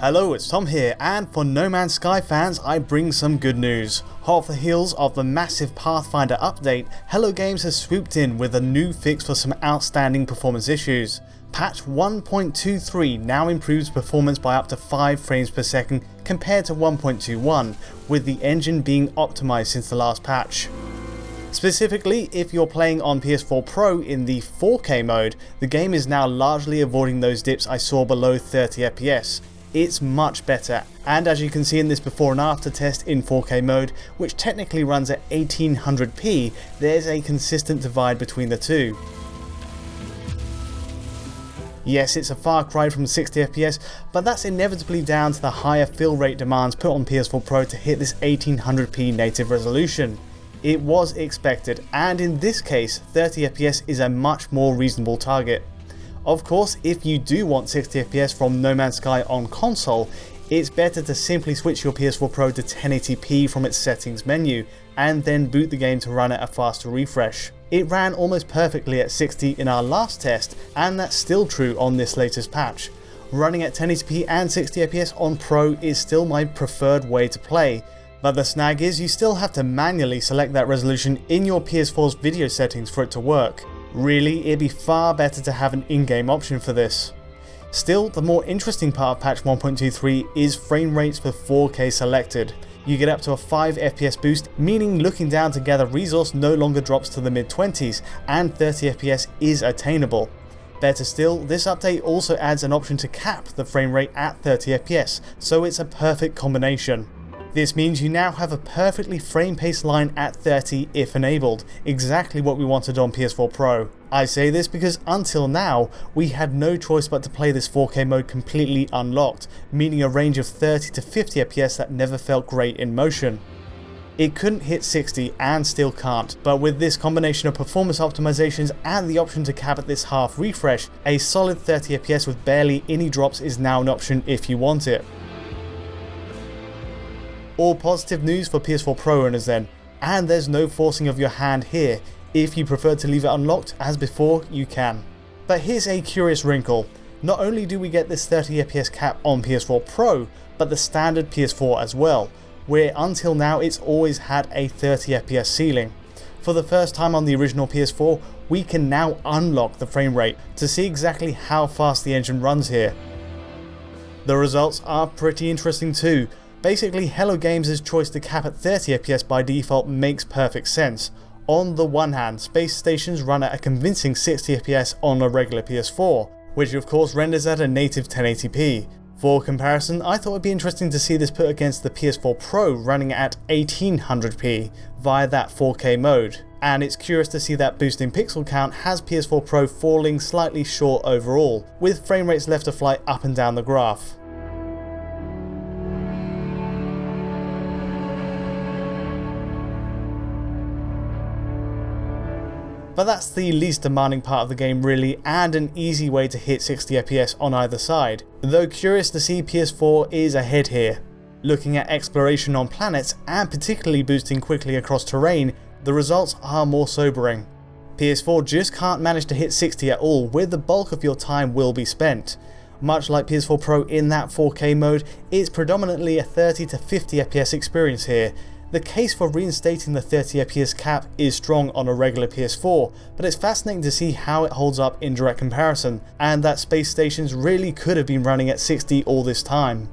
Hello, it's Tom here, and for No Man's Sky fans, I bring some good news. Hot off the heels of the massive Pathfinder update, Hello Games has swooped in with a new fix for some outstanding performance issues. Patch 1.23 now improves performance by up to 5 frames per second compared to 1.21, with the engine being optimized since the last patch. Specifically, if you're playing on PS4 Pro in the 4K mode, the game is now largely avoiding those dips I saw below 30 FPS. It's much better, and as you can see in this before and after test in 4K mode, which technically runs at 1800p, there's a consistent divide between the two. Yes, it's a far cry from 60 FPS, but that's inevitably down to the higher fill rate demands put on PS4 Pro to hit this 1800p native resolution. It was expected, and in this case 30 FPS is a much more reasonable target. Of course, if you do want 60 FPS from No Man's Sky on console, it's better to simply switch your PS4 Pro to 1080p from its settings menu, and then boot the game to run at a faster refresh. It ran almost perfectly at 60 in our last test, and that's still true on this latest patch. Running at 1080p and 60 FPS on Pro is still my preferred way to play, but the snag is you still have to manually select that resolution in your PS4's video settings for it to work. Really, it'd be far better to have an in-game option for this. Still, the more interesting part of patch 1.23 is frame rates for 4K selected. You get up to a 5 FPS boost, meaning looking down to gather resource no longer drops to the mid-20s, and 30 FPS is attainable. Better still, this update also adds an option to cap the frame rate at 30 FPS, so it's a perfect combination. This means you now have a perfectly frame-paced line at 30 if enabled, exactly what we wanted on PS4 Pro. I say this because until now, we had no choice but to play this 4K mode completely unlocked, meaning a range of 30 to 50 FPS that never felt great in motion. It couldn't hit 60 and still can't, but with this combination of performance optimizations and the option to cap at this half refresh, a solid 30 FPS with barely any drops is now an option if you want it. All positive news for PS4 Pro owners then, and there's no forcing of your hand here. If you prefer to leave it unlocked as before, you can. But here's a curious wrinkle. Not only do we get this 30 FPS cap on PS4 Pro, but the standard PS4 as well, where until now it's always had a 30 FPS ceiling. For the first time on the original PS4, we can now unlock the frame rate to see exactly how fast the engine runs here. The results are pretty interesting too. Basically, Hello Games' choice to cap at 30 FPS by default makes perfect sense. On the one hand, space stations run at a convincing 60 FPS on a regular PS4, which of course renders at a native 1080p. For comparison, I thought it would be interesting to see this put against the PS4 Pro running at 1800p via that 4K mode, and it's curious to see that boost in pixel count has PS4 Pro falling slightly short overall, with frame rates left to fly up and down the graph. But that's the least demanding part of the game really, and an easy way to hit 60 FPS on either side, though curious to see PS4 is ahead here. Looking at exploration on planets, and particularly boosting quickly across terrain, the results are more sobering. PS4 just can't manage to hit 60 at all, where the bulk of your time will be spent. Much like PS4 Pro in that 4K mode, it's predominantly a 30 to 50 FPS experience here. The case for reinstating the 30 FPS cap is strong on a regular PS4, but it's fascinating to see how it holds up in direct comparison, and that space stations really could have been running at 60 all this time.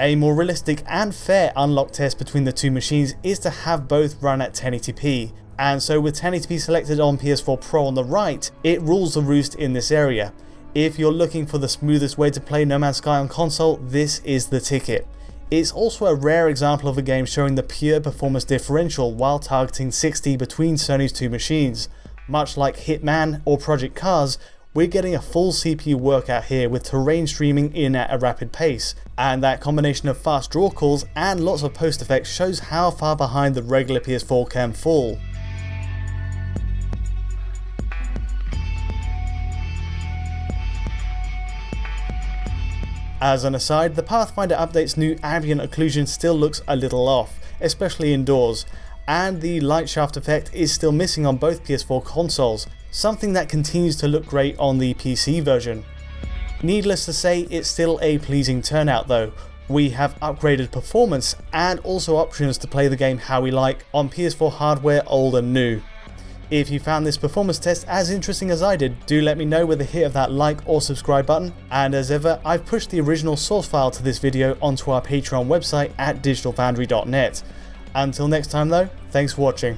A more realistic and fair unlock test between the two machines is to have both run at 1080p, and so with 1080p selected on PS4 Pro on the right, it rules the roost in this area. If you're looking for the smoothest way to play No Man's Sky on console, this is the ticket. It's also a rare example of a game showing the pure performance differential while targeting 60 between Sony's two machines. Much like Hitman or Project Cars, we're getting a full CPU workout here with terrain streaming in at a rapid pace, and that combination of fast draw calls and lots of post effects shows how far behind the regular PS4 can fall. As an aside, the Pathfinder update's new Ambient Occlusion still looks a little off, especially indoors, and the light shaft effect is still missing on both PS4 consoles, something that continues to look great on the PC version. Needless to say, it's still a pleasing turnout though. We have upgraded performance and also options to play the game how we like on PS4 hardware, old and new. If you found this performance test as interesting as I did, do let me know with a hit of that like or subscribe button, and as ever, I've pushed the original source file to this video onto our Patreon website at digitalfoundry.net. Until next time though, thanks for watching.